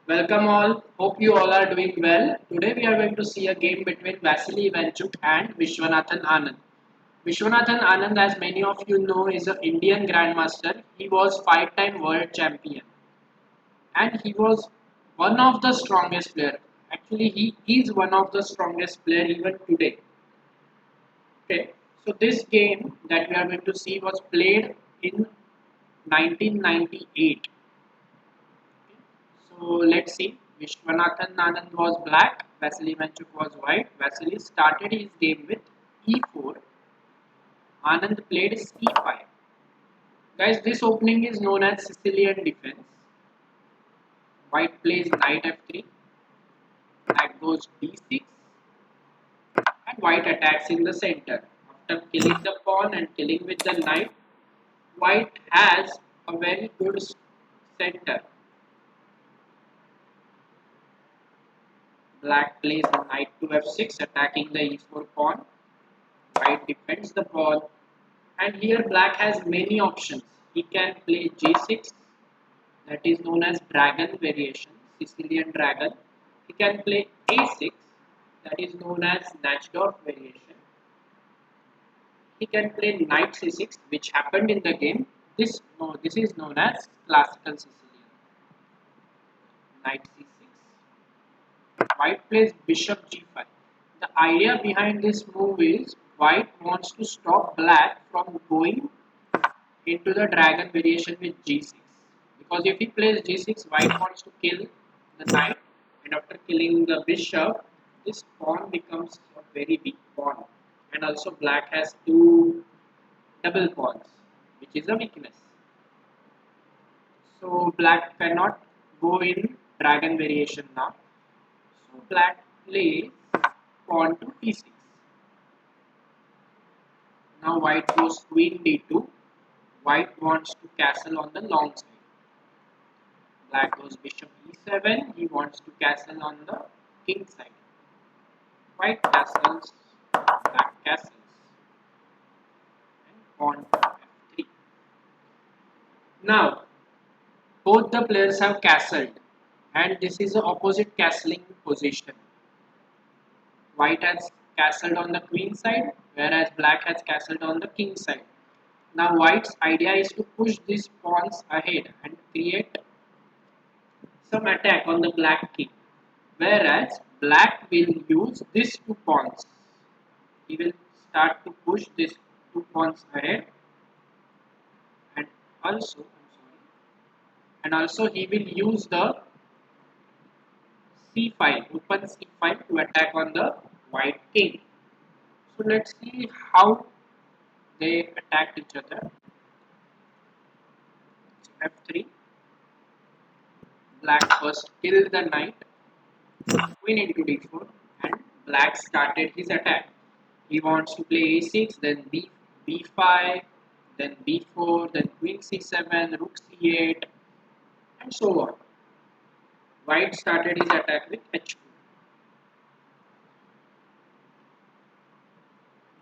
Welcome all. Hope you all are doing well. Today we are going to see a game between Vassily Ivanchuk and Viswanathan Anand. Viswanathan Anand, as many of you know, is an Indian Grandmaster. He was five-time world champion and he was one of the strongest player. Actually, he is one of the strongest player even today. Okay, so this game that we are going to see was played in 1998. So let's see. Viswanathan Anand was black, Vassily Ivanchuk was white. Vasily started his game with e4. Anand played c5. Guys, this opening is known as Sicilian defense. White plays knight f3. Black goes d6. And white attacks in the center. After killing the pawn and killing with the knight, white has a very good center. Black plays knight to f6, attacking the e4 pawn. White defends the pawn, and here black has many options. He can play g6, that is known as dragon variation, Sicilian dragon. He can play a6, that is known as Natchdorf variation. He can play knight c6, which happened in the game. This is known as classical Sicilian. Knight c6. White plays bishop g5. The idea behind this move is white wants to stop black from going into the dragon variation with g6, because if he plays g6, white wants to kill the knight, and after killing the bishop, this pawn becomes a very big pawn, and also black has two double pawns, which is a weakness. So black cannot go in dragon variation now. So black plays pawn to e6. Now white goes queen d2. White wants to castle on the long side. Black goes bishop e7. He wants to castle on the king side. White castles, black castles, and pawn to f3. Now, both the players have castled, and this is the opposite castling position. White has castled on the queen side, whereas black has castled on the king side. Now, white's idea is to push these pawns ahead and create some attack on the black king, whereas black will use these two pawns. He will start to push these two pawns ahead, and also he will use the c5, open c5 to attack on the white king. So let's see how they attacked each other. f3, black first killed the knight, queen into d4, and black started his attack. He wants to play a6, then b5, then b4, then queen c7, rook c8, and so on. White started his attack with h2,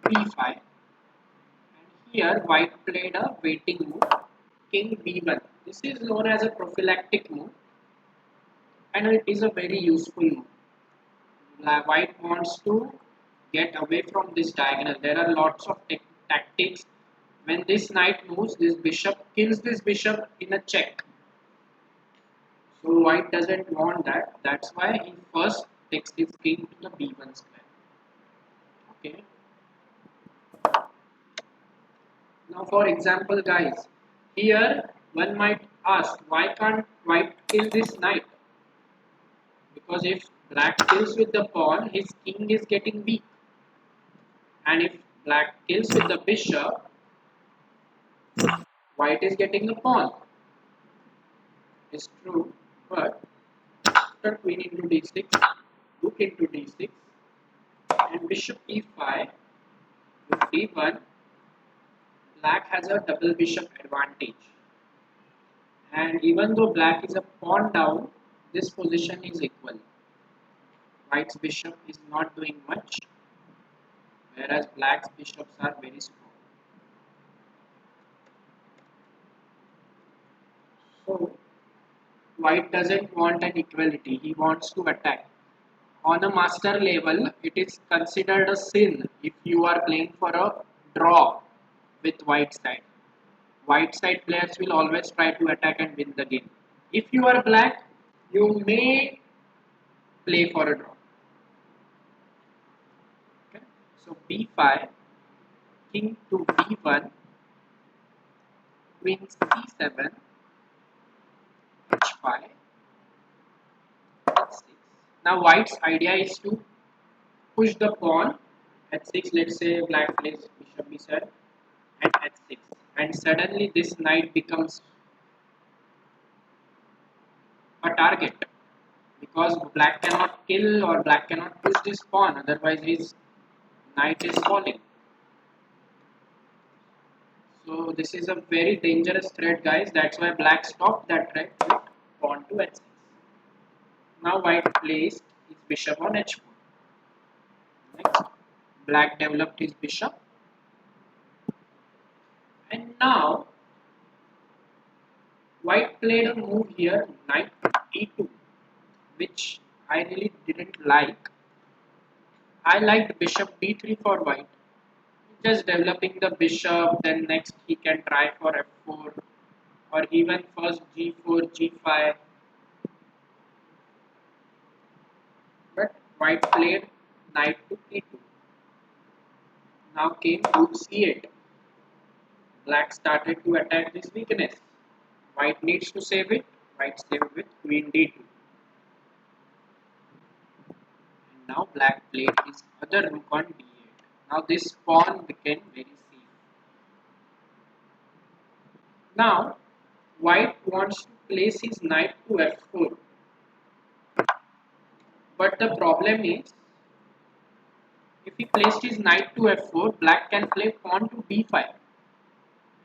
b5, and here white played a waiting move, king b1. This is known as a prophylactic move, and it is a very useful move. White wants to get away from this diagonal. There are lots of tactics. When this knight moves, this bishop kills this bishop in a check. So white doesn't want that. That's why he first takes his king to the b1 square. Okay. Now for example, guys, here one might ask, why can't white kill this knight? Because if black kills with the pawn, his king is getting weak. And if black kills with the bishop, white is getting a pawn. It's true, but after queen into d6, rook into d6, and bishop e5 with d1, black has a double bishop advantage. And even though black is a pawn down, this position is equal. White's bishop is not doing much, whereas black's bishops are very strong. So white doesn't want an equality, he wants to attack. On a master level, it is considered a sin if you are playing for a draw with white side. White side players will always try to attack and win the game. If you are black, you may play for a draw. Okay? So b5, king to b1, queen c7, h5, h6. Now white's idea is to push the pawn h6. Let's say black plays bishop b7 and h6, and suddenly this knight becomes a target because black cannot kill or black cannot push this pawn, otherwise his knight is falling. So this is a very dangerous threat, guys. That's why black stopped that threat with pawn to h6. Now white plays his bishop on h4. Next, black developed his bishop, and now white played a move here, knight e2, which I really didn't like. I liked bishop d3 for white. Just developing the bishop, then next he can try for f4 or even first g4, g5. But white played knight to e2. Now came rook c8. Black started to attack this weakness. White needs to save it. White saved with queen d2. And now black played his other rook on d8. Now this pawn became very safe. Now white wants to place his knight to f4. But the problem is, if he placed his knight to f4, black can play pawn to b5.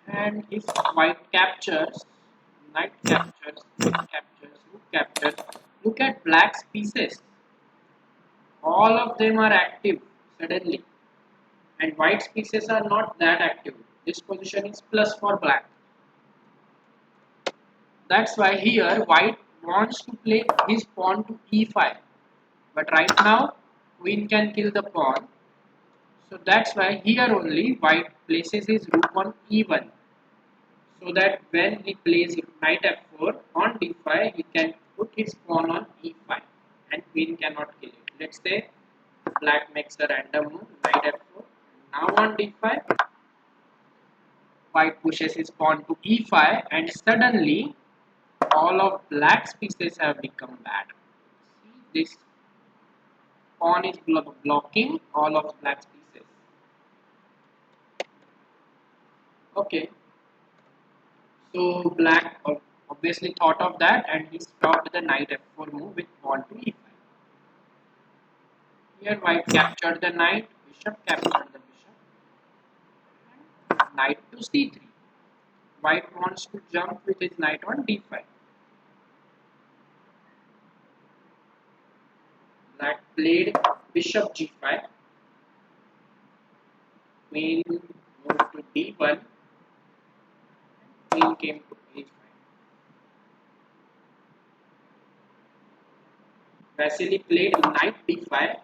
And if white captures, knight captures, rook captures, look at black's pieces. All of them are active suddenly. And white's pieces are not that active. This position is plus for black. That's why here white wants to play his pawn to e5. But right now, queen can kill the pawn. So that's why here only white places his rook on e1. So that when he plays knight f4 on d5, he can put his pawn on e5 and queen cannot kill it. Let's say black makes a random move, knight f4. Now on d5, white pushes his pawn to e5 and suddenly all of black's pieces have become bad. See, this pawn is blocking all of black's pieces. Okay, so black obviously thought of that and he stopped the knight f4 move with pawn to e5. Here white captured the knight, bishop captured the bishop, and knight to c3. White wants to jump with his knight on d5. Black played bishop g5. Queen moved to d1. Queen came to h5. Vasily played knight d5.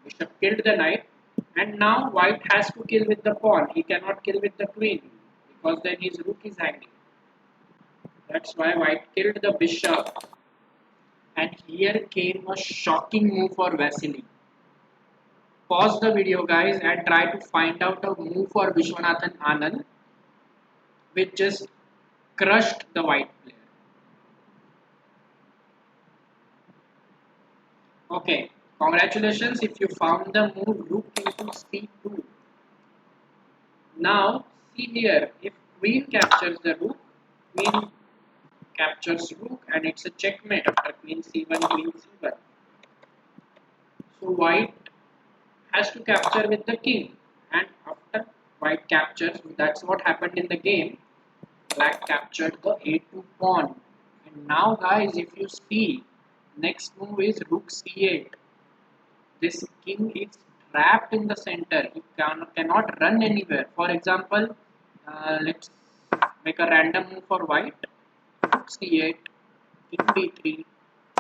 Bishop killed the knight. And now white has to kill with the pawn. He cannot kill with the queen because then his rook is hanging. That's why white killed the bishop. And here came a shocking move for Vasily. Pause the video, guys, and try to find out a move for Viswanathan Anand which just crushed the white player. Okay, congratulations if you found the move rook into c2. Now, see here, if queen captures the rook, queen captures rook and it's a checkmate after queen c1, queen c1. So white has to capture with the king, and after white captures, that's what happened in the game. Black captured the a2 pawn, and now guys, if you see, next move is rook c8. This king is trapped in the center. He cannot run anywhere. For example, let's make a random move for white. rook c8, king d3,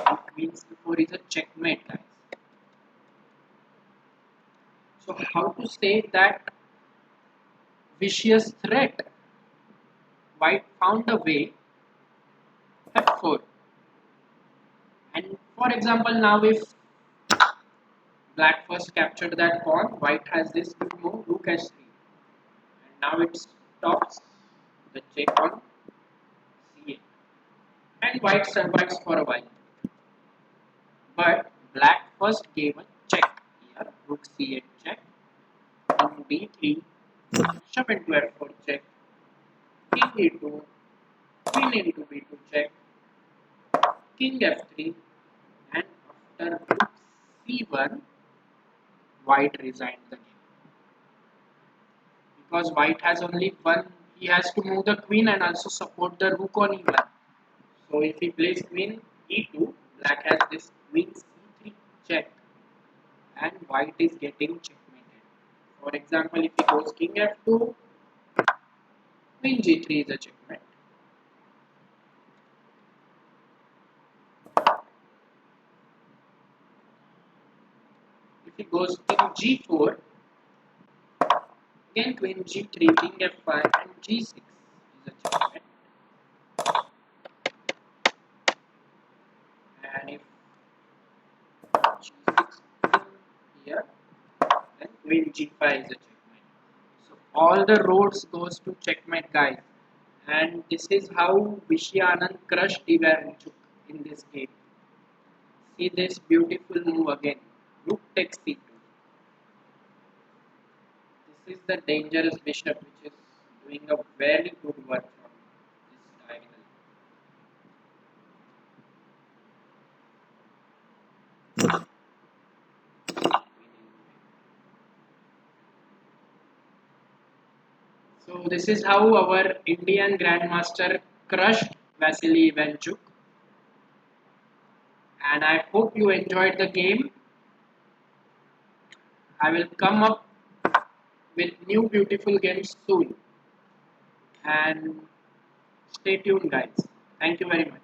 and queen c4 is a checkmate, guys. So how to say that vicious threat? White found a way, f4. And for example, now if black first captured that pawn, white has this good move, rook h3. And now it stops the check on c8. And white survives for a while. But black first gave a check here, rook c8 check, king d3, bishop into f4 check, king e2, queen into b2 check, king f3, and after rook c1, white resigned the game. Because white has only one, he has to move the queen and also support the rook on e1. So if he plays queen e2, black has this queen c3 check, and white is getting checkmated. For example, if he goes king f2, queen g3 is a checkmate. If he goes king g4, again queen g3, king f5, and g6 is a checkmate. And if g6 here, then queen g5 is a checkmate. So all the roads goes to checkmate, guys. And this is how Vishy Anand crushed Ivanchuk in this game. See this beautiful move again. Rook takes c2. This is the dangerous bishop which is doing a very good work from this diagonal. So this is how our Indian Grandmaster crushed Vasily Ivanchuk. And I hope you enjoyed the game. I will come up with new beautiful games soon. And stay tuned, guys. Thank you very much.